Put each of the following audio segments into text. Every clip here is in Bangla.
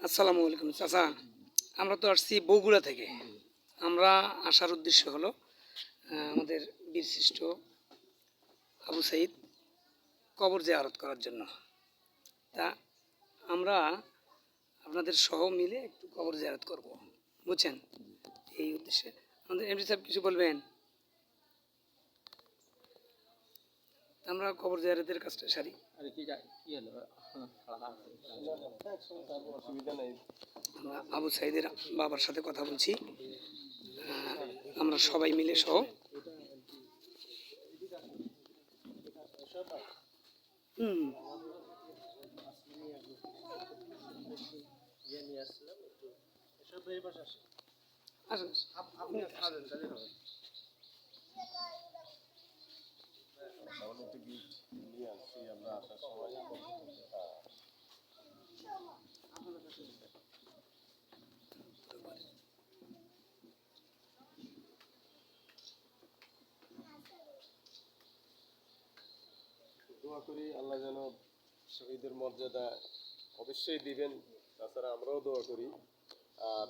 আসসালামু আলাইকুম চাচা। আমরা তো আসছি বগুড়া থেকে। আমরা আসার উদ্দেশ্য হলো আমাদের বীরশ্রেষ্ঠ আবু সাইদ কবর জিয়ারত করার জন্য। তা আমরা আপনাদের সহ মিলে একটু কবর জিয়ারত করব, বুঝছেন? এই উদ্দেশ্যে আমাদের এমডি সাহেব কিছু বলবেন? আমরা কবর জিয়ারতের কাজটা সারি। আমরা আবু সাইদের বাবার সাথে কথা বলছি, আমরা সবাই মিলে সহ। দোয়া করি আল্লাহ যেন শহীদের মর্যাদা অবশ্যই দিবেন, তাছাড়া আমরাও দোয়া করি। আর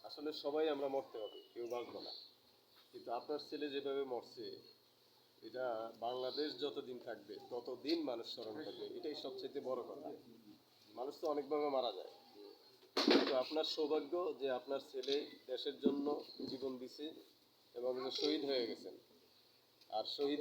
আসলে সবাই আমরা মরতে হবে, কেউ বাঁচবো না, কিন্তু আপনার ছেলে যেভাবে মরছে এটা বাংলাদেশ যতদিন থাকবে ততদিন মানুষ স্মরণ করবে, এটাই সবচেয়ে বড় কথা। মানুষ তো অনেকভাবে মারা যায়, কিন্তু আপনার সৌভাগ্য যে আপনার ছেলে দেশের জন্য জীবন দিছে এবং শহীদ হয়ে গেছেন। আর শহীদ